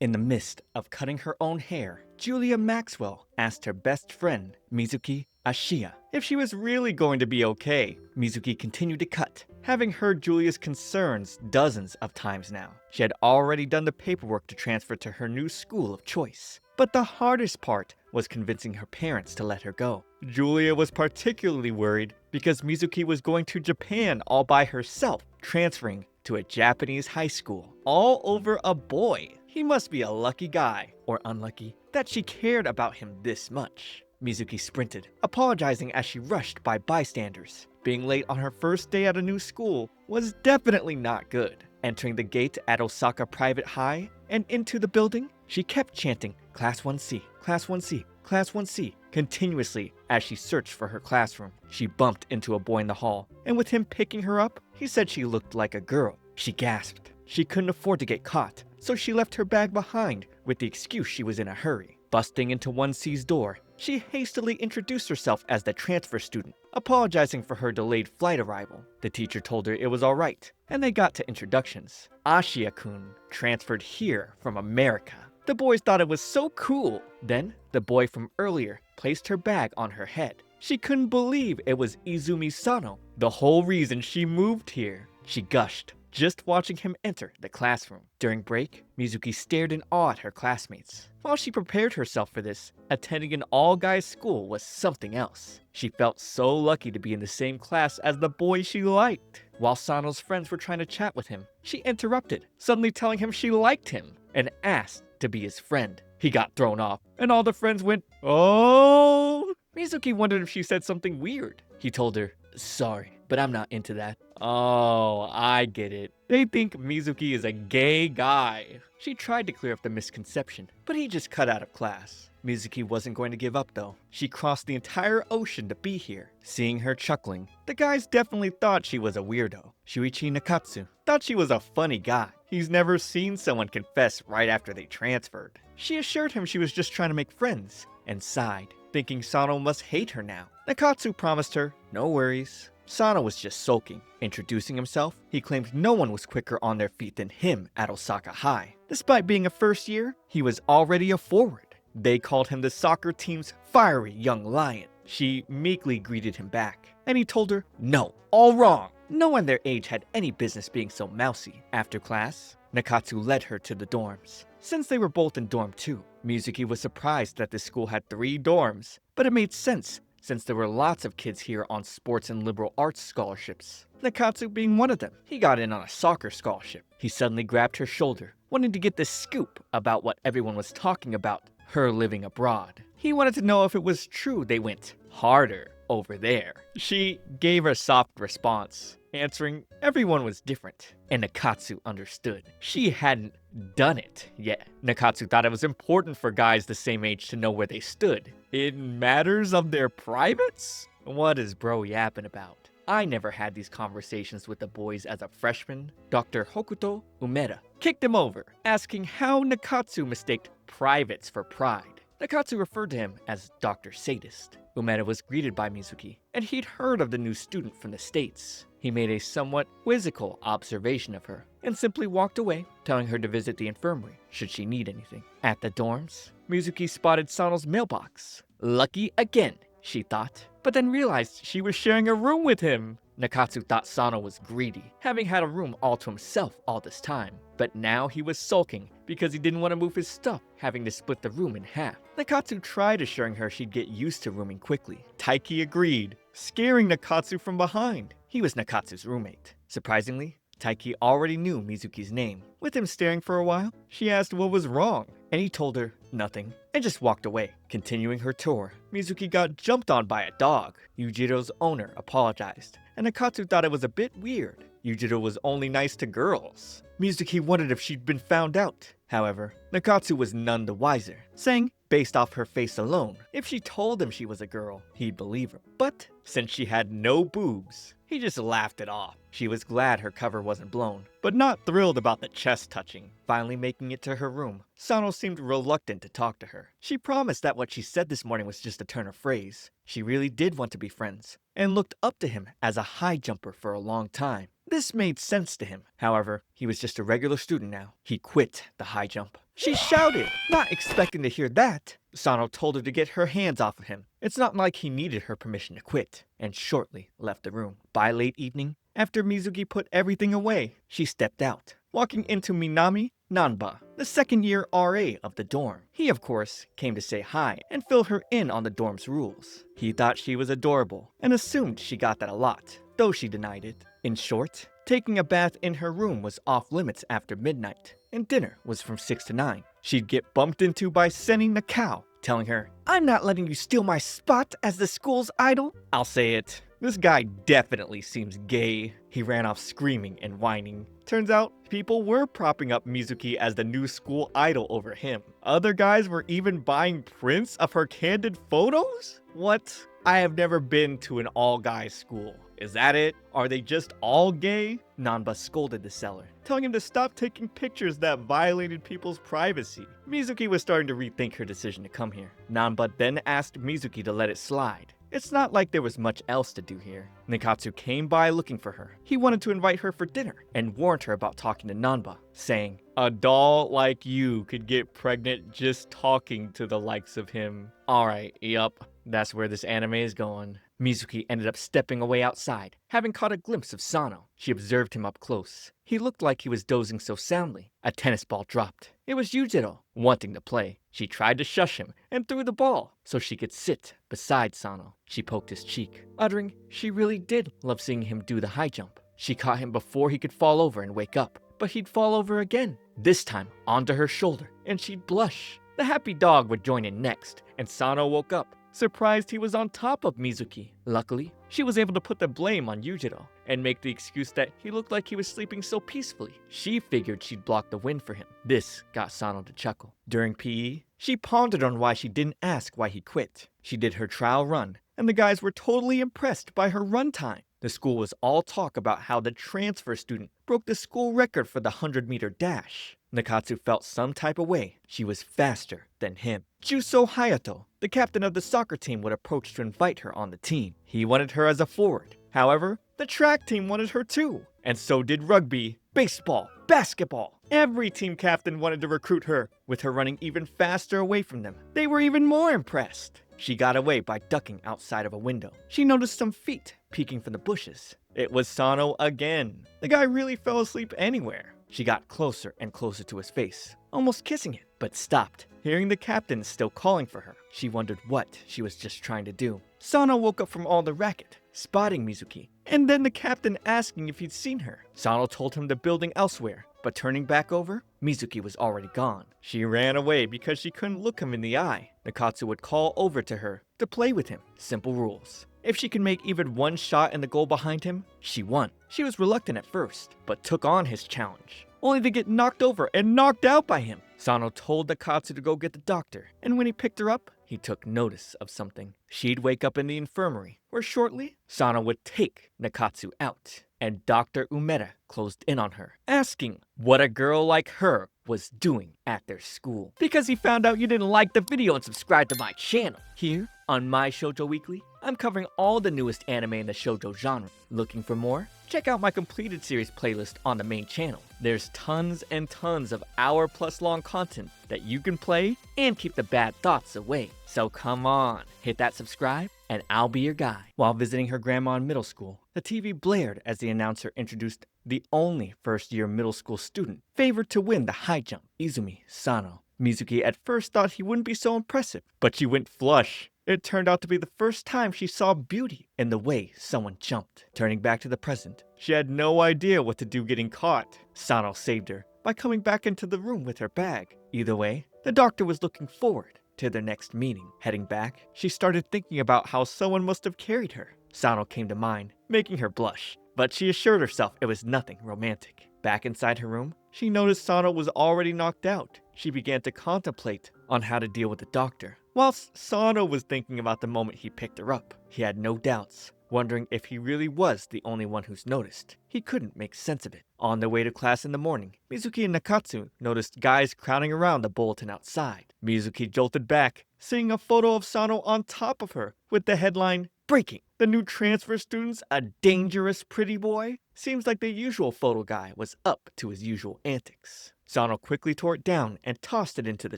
In the midst of cutting her own hair, Julia Maxwell asked her best friend, Mizuki Ashiya, if she was really going to be okay. Mizuki continued to cut, having heard Julia's concerns dozens of times now. She had already done the paperwork to transfer to her new school of choice. But the hardest part was convincing her parents to let her go. Julia was particularly worried because Mizuki was going to Japan all by herself, transferring to a Japanese high school, all over a boy. He must be a lucky guy, or unlucky, that she cared about him this much. Mizuki sprinted, apologizing as she rushed by bystanders. Being late on her first day at a new school was definitely not good. Entering the gate at Osaka Private High and into the building, she kept chanting, "Class 1C, Class 1C, Class 1C," continuously as she searched for her classroom. She bumped into a boy in the hall, and with him picking her up, he said she looked like a girl. She gasped. She couldn't afford to get caught, so she left her bag behind with the excuse she was in a hurry. Busting into 1C's door, she hastily introduced herself as the transfer student, apologizing for her delayed flight arrival. The teacher told her it was alright, and they got to introductions. Ashiya-kun transferred here from America. The boys thought it was so cool. Then, the boy from earlier placed her bag on her head. She couldn't believe it was Izumi Sano, the whole reason she moved here. She gushed, just watching him enter the classroom. During break, Mizuki stared in awe at her classmates. While she prepared herself for this, attending an all-guys school was something else. She felt so lucky to be in the same class as the boy she liked. While Sano's friends were trying to chat with him, she interrupted, suddenly telling him she liked him, and asked to be his friend. He got thrown off, and all the friends went, "Oh!" Mizuki wondered if she said something weird. He told her, "Sorry, but I'm not into that." Oh, I get it. They think Mizuki is a gay guy. She tried to clear up the misconception, but he just cut out of class. Mizuki wasn't going to give up though. She crossed the entire ocean to be here. Seeing her chuckling, the guys definitely thought she was a weirdo. Shuichi Nakatsu thought she was a funny guy. He's never seen someone confess right after they transferred. She assured him she was just trying to make friends, and sighed, thinking Sano must hate her now. Nakatsu promised her, "No worries." Sano was just sulking. Introducing himself, he claimed no one was quicker on their feet than him at Osaka High. Despite being a first year, he was already a forward. They called him the soccer team's fiery young lion. She meekly greeted him back, and he told her, "No, all wrong. No one their age had any business being so mousy." After class, Nakatsu led her to the dorms. Since they were both in dorm 2, Mizuki was surprised that the school had 3 dorms, but it made sense since there were lots of kids here on sports and liberal arts scholarships. Nakatsu being one of them. He got in on a soccer scholarship. He suddenly grabbed her shoulder, wanting to get the scoop about what everyone was talking about, her living abroad. He wanted to know if it was true they went harder over there. She gave a soft response, answering everyone was different, and Nakatsu understood. She hadn't done it yet. Nakatsu thought it was important for guys the same age to know where they stood in matters of their privates? What is bro yapping about? I never had these conversations with the boys as a freshman. Dr. Hokuto Umeda kicked him over, asking how Nakatsu mistaked privates for pride. Nakatsu referred to him as Dr. Sadist. Umeda was greeted by Mizuki, and he'd heard of the new student from the States. He made a somewhat quizzical observation of her, and simply walked away, telling her to visit the infirmary should she need anything. At the dorms, Mizuki spotted Sano's mailbox. Lucky again, she thought, but then realized she was sharing a room with him. Nakatsu thought Sano was greedy, having had a room all to himself all this time. But now he was sulking because he didn't want to move his stuff, having to split the room in half. Nakatsu tried assuring her she'd get used to rooming quickly. Taiki agreed, scaring Nakatsu from behind. He was Nakatsu's roommate. Surprisingly, Taiki already knew Mizuki's name. With him staring for a while, she asked what was wrong, and he told her nothing, and just walked away. Continuing her tour, Mizuki got jumped on by a dog. Yujiro's owner apologized, and Nakatsu thought it was a bit weird. Yujiro was only nice to girls. Mizuki wondered if she'd been found out. However, Nakatsu was none the wiser, saying, based off her face alone, if she told him she was a girl, he'd believe her. But since she had no boobs, he just laughed it off. She was glad her cover wasn't blown, but not thrilled about the chest touching. Finally making it to her room, Sano seemed reluctant to talk to her. She promised that what she said this morning was just a turn of phrase. She really did want to be friends, and looked up to him as a high jumper for a long time. This made sense to him. However, he was just a regular student now. He quit the high jump. She shouted, not expecting to hear that. Sano told her to get her hands off of him. It's not like he needed her permission to quit, and shortly left the room. By late evening, after Mizuki put everything away, she stepped out, walking into Minami Nanba, the second-year RA of the dorm. He, of course, came to say hi and fill her in on the dorm's rules. He thought she was adorable and assumed she got that a lot, though she denied it. In short, taking a bath in her room was off limits after midnight, and dinner was from 6 to 9. She'd get bumped into by Senni Nakao, telling her, "I'm not letting you steal my spot as the school's idol." I'll say it, this guy definitely seems gay. He ran off screaming and whining. Turns out, people were propping up Mizuki as the new school idol over him. Other guys were even buying prints of her candid photos? What? I have never been to an all-guys school. Is that it? Are they just all gay? Nanba scolded the seller, telling him to stop taking pictures that violated people's privacy. Mizuki was starting to rethink her decision to come here. Nanba then asked Mizuki to let it slide. It's not like there was much else to do here. Nikatsu came by looking for her. He wanted to invite her for dinner and warned her about talking to Nanba, saying, "A doll like you could get pregnant just talking to the likes of him." Alright, yup, that's where this anime is going. Mizuki ended up stepping away outside, having caught a glimpse of Sano. She observed him up close. He looked like he was dozing so soundly. A tennis ball dropped. It was Yujiro, wanting to play. She tried to shush him and threw the ball so she could sit beside Sano. She poked his cheek, uttering she really did love seeing him do the high jump. She caught him before he could fall over and wake up, but he'd fall over again, this time onto her shoulder, and she'd blush. The happy dog would join in next, and Sano woke up, surprised he was on top of Mizuki. Luckily, she was able to put the blame on Yujiro and make the excuse that he looked like he was sleeping so peacefully. She figured she'd block the wind for him. This got Sano to chuckle. During PE, she pondered on why she didn't ask why he quit. She did her trial run, and the guys were totally impressed by her run time. The school was all talk about how the transfer student broke the school record for the 100-meter dash. Nikatsu felt some type of way. She was faster than him. Juso Hayato, the captain of the soccer team, would approach to invite her on the team. He wanted her as a forward. However, the track team wanted her too. And so did rugby, baseball, basketball. Every team captain wanted to recruit her, with her running even faster away from them. They were even more impressed. She got away by ducking outside of a window. She noticed some feet peeking from the bushes. It was Sano again. The guy really fell asleep anywhere. She got closer and closer to his face, almost kissing it, but stopped, hearing the captain still calling for her. She wondered what she was just trying to do. Sano woke up from all the racket, spotting Mizuki, and then the captain asking if he'd seen her. Sano told him the building elsewhere, but turning back over, Mizuki was already gone. She ran away because she couldn't look him in the eye. Nikatsu would call over to her to play with him. Simple rules. If she could make even one shot in the goal behind him, she won. She was reluctant at first, but took on his challenge, only to get knocked over and knocked out by him. Sano told Nikatsu to go get the doctor, and when he picked her up, he took notice of something. She'd wake up in the infirmary, where shortly, Sano would take Nikatsu out, and Dr. Umeda closed in on her, asking what a girl like her was doing at their school. Because he found out you didn't like the video and subscribe to my channel. Here, on My Shoujo Weekly, I'm covering all the newest anime in the shoujo genre. Looking for more? Check out my completed series playlist on the main channel. There's tons and tons of hour-plus long content that you can play and keep the bad thoughts away. So come on, hit that subscribe and I'll be your guy. While visiting her grandma in middle school, the TV blared as the announcer introduced the only first-year middle school student favored to win the high jump, Izumi Sano. Mizuki at first thought he wouldn't be so impressive, but she went flush. It turned out to be the first time she saw beauty in the way someone jumped. Turning back to the present, she had no idea what to do getting caught. Sano saved her by coming back into the room with her bag. Either way, the doctor was looking forward to their next meeting. Heading back, she started thinking about how someone must have carried her. Sano came to mind, making her blush, but she assured herself it was nothing romantic. Back inside her room, she noticed Sano was already knocked out. She began to contemplate on how to deal with the doctor. Whilst Sano was thinking about the moment he picked her up, he had no doubts, wondering if he really was the only one who's noticed. He couldn't make sense of it. On their way to class in the morning, Mizuki and Nakatsu noticed guys crowding around the bulletin outside. Mizuki jolted back, seeing a photo of Sano on top of her, with the headline, "Breaking! The new transfer student's a dangerous pretty boy." Seems like the usual photo guy was up to his usual antics. Sano quickly tore it down and tossed it into the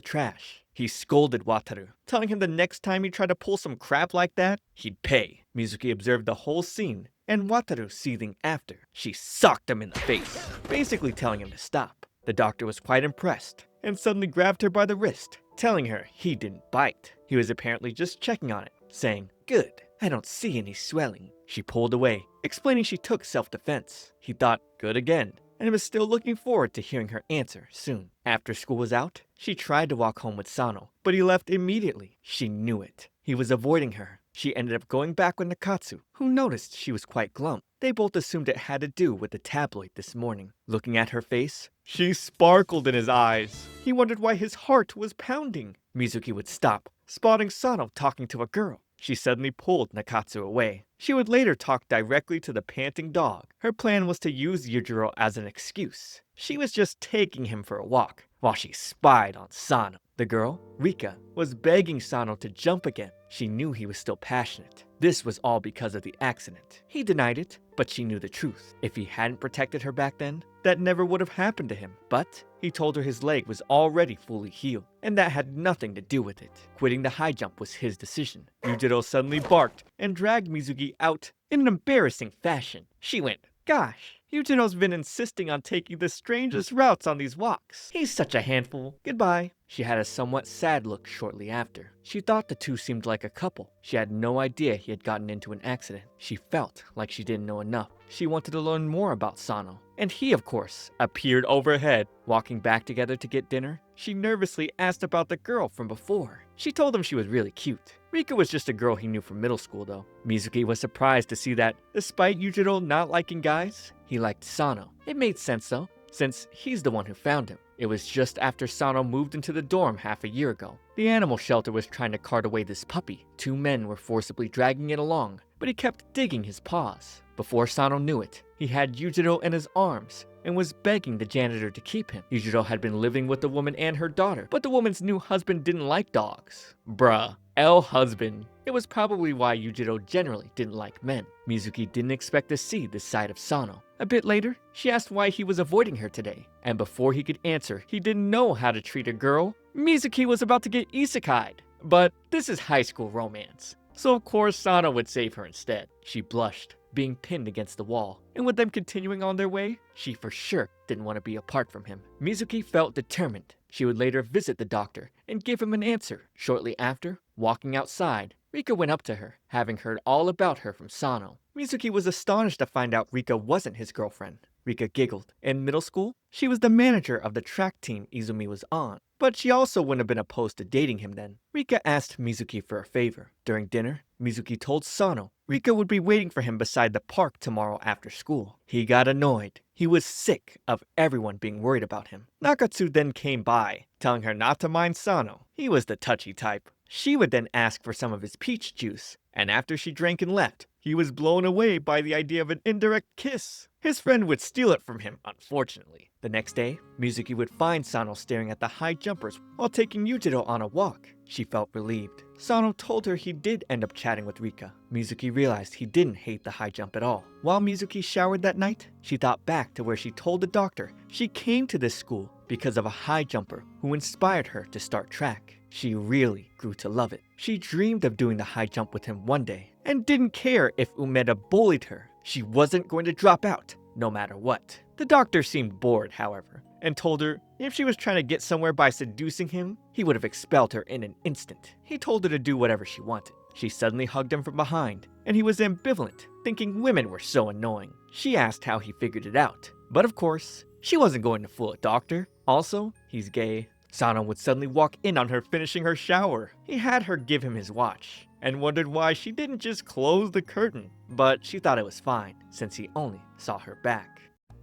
trash. He scolded Wataru, telling him the next time he tried to pull some crap like that, he'd pay. Mizuki observed the whole scene, and Wataru seething after. She socked him in the face, basically telling him to stop. The doctor was quite impressed, and suddenly grabbed her by the wrist, telling her he didn't bite. He was apparently just checking on it, saying, "Good, I don't see any swelling." She pulled away, explaining she took self-defense. He thought, good again, and was still looking forward to hearing her answer soon. After school was out, she tried to walk home with Sano, but he left immediately. She knew it. He was avoiding her. She ended up going back with Nakatsu, who noticed she was quite glum. They both assumed it had to do with the tabloid this morning. Looking at her face, she sparkled in his eyes. He wondered why his heart was pounding. Mizuki would stop, spotting Sano talking to a girl. She suddenly pulled Nakatsu away. She would later talk directly to the panting dog. Her plan was to use Yujiro as an excuse. She was just taking him for a walk, while she spied on Sano. The girl, Rika, was begging Sano to jump again. She knew he was still passionate. This was all because of the accident. He denied it, but she knew the truth. If he hadn't protected her back then, that never would have happened to him. But he told her his leg was already fully healed, and that had nothing to do with it. Quitting the high jump was his decision. Yujiro suddenly barked and dragged Mizuki out in an embarrassing fashion. She went, "Gosh, Yujiro's been insisting on taking the strangest routes on these walks. He's such a handful. Goodbye." She had a somewhat sad look shortly after. She thought the two seemed like a couple. She had no idea he had gotten into an accident. She felt like she didn't know enough. She wanted to learn more about Sano. And he, of course, appeared overhead. Walking back together to get dinner, she nervously asked about the girl from before. She told him she was really cute. Rika was just a girl he knew from middle school though. Mizuki was surprised to see that, despite Yujiro not liking guys, he liked Sano. It made sense though, since he's the one who found him. It was just after Sano moved into the dorm half a year ago. The animal shelter was trying to cart away this puppy. Two men were forcibly dragging it along, but he kept digging his paws. Before Sano knew it, he had Yujiro in his arms and was begging the janitor to keep him. Yujiro had been living with the woman and her daughter, but the woman's new husband didn't like dogs. Bruh. Husband. It was probably why Yujiro generally didn't like men. Mizuki didn't expect to see this side of Sano. A bit later, she asked why he was avoiding her today, and before he could answer, he didn't know how to treat a girl. Mizuki was about to get isekai'd. But this is high school romance, so of course Sano would save her instead. She blushed, being pinned against the wall, and with them continuing on their way, she for sure didn't want to be apart from him. Mizuki felt determined. She would later visit the doctor and give him an answer. Shortly after, walking outside, Rika went up to her, having heard all about her from Sano. Mizuki was astonished to find out Rika wasn't his girlfriend. Rika giggled. In middle school, she was the manager of the track team Izumi was on, but she also wouldn't have been opposed to dating him then. Rika asked Mizuki for a favor. During dinner, Mizuki told Sano Rika would be waiting for him beside the park tomorrow after school. He got annoyed. He was sick of everyone being worried about him. Nakatsu then came by, telling her not to mind Sano. He was the touchy type. She would then ask for some of his peach juice, and after she drank and left, he was blown away by the idea of an indirect kiss. His friend would steal it from him, unfortunately. The next day, Mizuki would find Sano staring at the high jumpers while taking Yujiro on a walk. She felt relieved. Sano told her he did end up chatting with Rika. Mizuki realized he didn't hate the high jump at all. While Mizuki showered that night, she thought back to where she told the doctor she came to this school because of a high jumper who inspired her to start track. She really grew to love it. She dreamed of doing the high jump with him one day, and didn't care if Umeda bullied her. She wasn't going to drop out, no matter what. The doctor seemed bored, however, and told her if she was trying to get somewhere by seducing him, he would have expelled her in an instant. He told her to do whatever she wanted. She suddenly hugged him from behind, and he was ambivalent, thinking women were so annoying. She asked how he figured it out, but of course, she wasn't going to fool a doctor. Also, he's gay. Sano would suddenly walk in on her finishing her shower. He had her give him his watch, and wondered why she didn't just close the curtain, but she thought it was fine, since he only saw her back.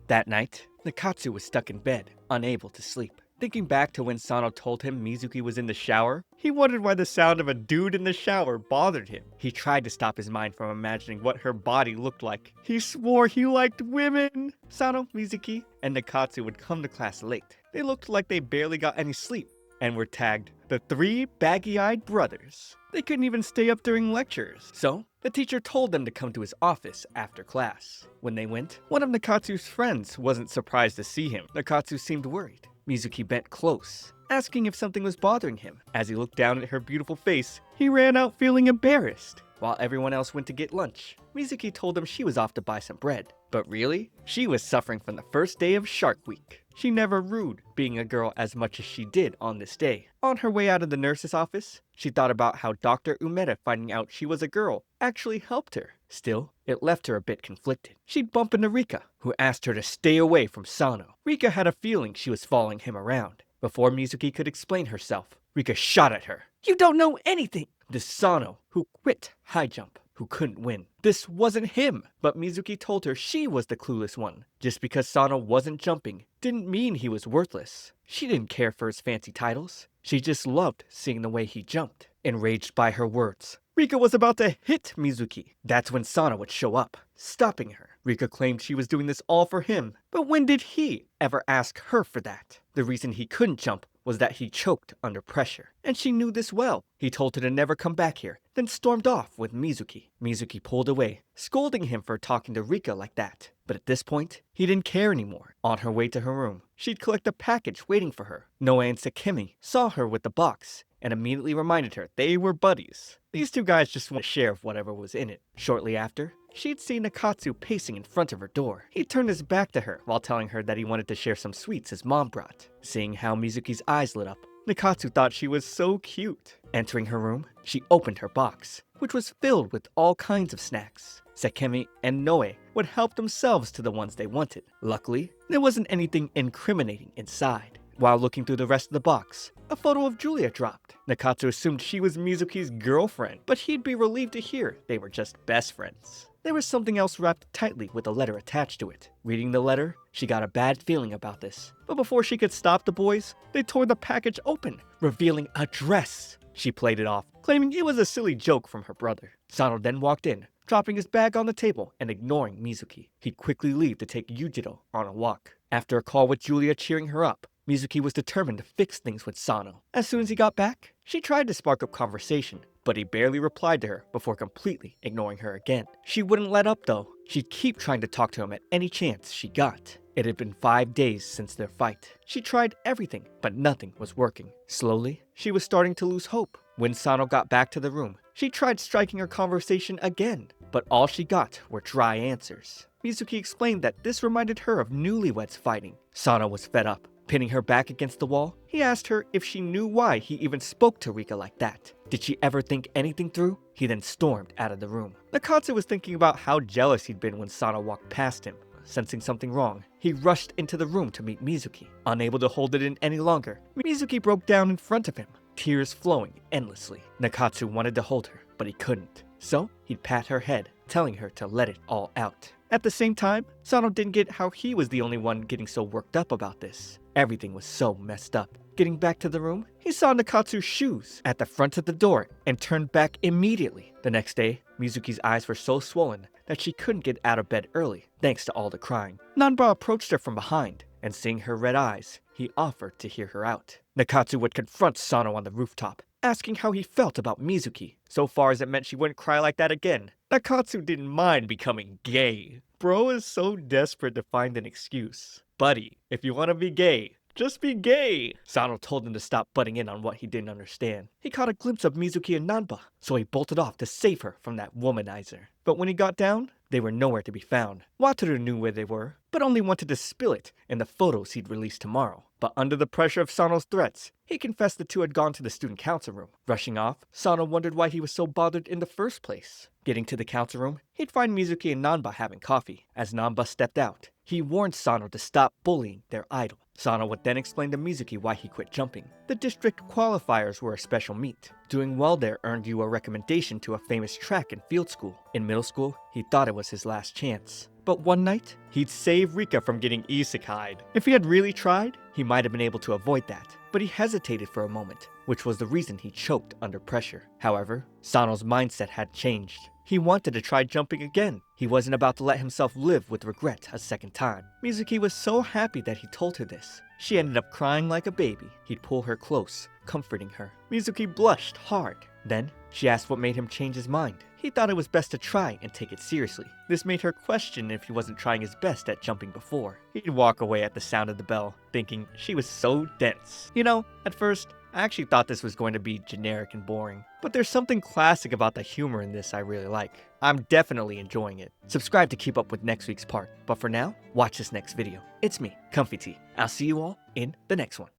That night, Nakatsu was stuck in bed, unable to sleep. Thinking back to when Sano told him Mizuki was in the shower, he wondered why the sound of a dude in the shower bothered him. He tried to stop his mind from imagining what her body looked like. He swore he liked women! Sano, Mizuki, and Nakatsu would come to class late. They looked like they barely got any sleep, and were tagged the three baggy-eyed brothers. They couldn't even stay up during lectures. So, the teacher told them to come to his office after class. When they went, one of Nakatsu's friends wasn't surprised to see him. Nakatsu seemed worried. Mizuki bent close, asking if something was bothering him. As he looked down at her beautiful face, he ran out feeling embarrassed. While everyone else went to get lunch, Mizuki told him she was off to buy some bread. But really, she was suffering from the first day of Shark Week. She never rued being a girl as much as she did on this day. On her way out of the nurse's office, she thought about how Dr. Umeda finding out she was a girl actually helped her. Still, it left her a bit conflicted. She'd bump into Rika, who asked her to stay away from Sano. Rika had a feeling she was following him around. Before Mizuki could explain herself, Rika shot at her. "You don't know anything!" This Sano, who quit high jump, who couldn't win. This wasn't him, but Mizuki told her she was the clueless one. Just because Sano wasn't jumping didn't mean he was worthless. She didn't care for his fancy titles. She just loved seeing the way he jumped. Enraged by her words, Rika was about to hit Mizuki. That's when Sano would show up, stopping her. Rika claimed she was doing this all for him, but when did he ever ask her for that? The reason he couldn't jump was that he choked under pressure, and she knew this well. He told her to never come back here, then stormed off with Mizuki. Mizuki pulled away, scolding him for talking to Rika like that. But at this point, he didn't care anymore. On her way to her room, she'd collect a package waiting for her. Noe and Sakemi saw her with the box, and immediately reminded her they were buddies. These two guys just want to share of whatever was in it. Shortly after, she'd seen Nakatsu pacing in front of her door. He turned his back to her while telling her that he wanted to share some sweets his mom brought. Seeing how Mizuki's eyes lit up, Nakatsu thought she was so cute. Entering her room, she opened her box, which was filled with all kinds of snacks. Sakemi and Noe would help themselves to the ones they wanted. Luckily, there wasn't anything incriminating inside. While looking through the rest of the box, a photo of Julia dropped. Nakatsu assumed she was Mizuki's girlfriend, but he'd be relieved to hear they were just best friends. There was something else wrapped tightly with a letter attached to it. Reading the letter, she got a bad feeling about this. But before she could stop the boys, they tore the package open, revealing a dress. She played it off, claiming it was a silly joke from her brother. Sano then walked in, dropping his bag on the table and ignoring Mizuki. He'd quickly leave to take Yujiro on a walk. After a call with Julia cheering her up, Mizuki was determined to fix things with Sano. As soon as he got back, she tried to spark up conversation, but he barely replied to her before completely ignoring her again. She wouldn't let up though. She'd keep trying to talk to him at any chance she got. It had been 5 days since their fight. She tried everything, but nothing was working. Slowly, she was starting to lose hope. When Sano got back to the room, she tried striking her conversation again, but all she got were dry answers. Mizuki explained that this reminded her of newlyweds fighting. Sano was fed up. Pinning her back against the wall, he asked her if she knew why he even spoke to Rika like that. Did she ever think anything through? He then stormed out of the room. Nakatsu was thinking about how jealous he'd been when Sano walked past him. Sensing something wrong, he rushed into the room to meet Mizuki. Unable to hold it in any longer, Mizuki broke down in front of him, tears flowing endlessly. Nakatsu wanted to hold her, but he couldn't. So, he'd pat her head, telling her to let it all out. At the same time, Sano didn't get how he was the only one getting so worked up about this. Everything was so messed up. Getting back to the room, he saw Nakatsu's shoes at the front of the door and turned back immediately. The next day, Mizuki's eyes were so swollen that she couldn't get out of bed early, thanks to all the crying. Nanba approached her from behind, and seeing her red eyes, he offered to hear her out. Nakatsu would confront Sano on the rooftop, asking how he felt about Mizuki, so far as it meant she wouldn't cry like that again. Nakatsu didn't mind becoming gay. Bro is so desperate to find an excuse. Buddy, if you want to be gay, just be gay. Sano told him to stop butting in on what he didn't understand. He caught a glimpse of Mizuki and Nanba, so he bolted off to save her from that womanizer. But when he got down, they were nowhere to be found. Wataru knew where they were, but only wanted to spill it in the photos he'd release tomorrow. But under the pressure of Sano's threats, he confessed the two had gone to the student council room. Rushing off, Sano wondered why he was so bothered in the first place. Getting to the council room, he'd find Mizuki and Nanba having coffee. As Nanba stepped out, he warned Sano to stop bullying their idol. Sano would then explain to Mizuki why he quit jumping. The district qualifiers were a special meet. Doing well there earned you a recommendation to a famous track and field school. In middle school, he thought it was his last chance. But one night, he'd save Rika from getting isekai'd. If he had really tried, he might have been able to avoid that. But he hesitated for a moment, which was the reason he choked under pressure. However, Sano's mindset had changed. He wanted to try jumping again. He wasn't about to let himself live with regret a second time. Mizuki was so happy that he told her this. She ended up crying like a baby. He'd pull her close, comforting her. Mizuki blushed hard. Then, she asked what made him change his mind. He thought it was best to try and take it seriously. This made her question if he wasn't trying his best at jumping before. He'd walk away at the sound of the bell, thinking she was so dense. You know, at first, I actually thought this was going to be generic and boring. But there's something classic about the humor in this I really like. I'm definitely enjoying it. Subscribe to keep up with next week's part. But for now, watch this next video. It's me, ComfyTea. I'll see you all in the next one.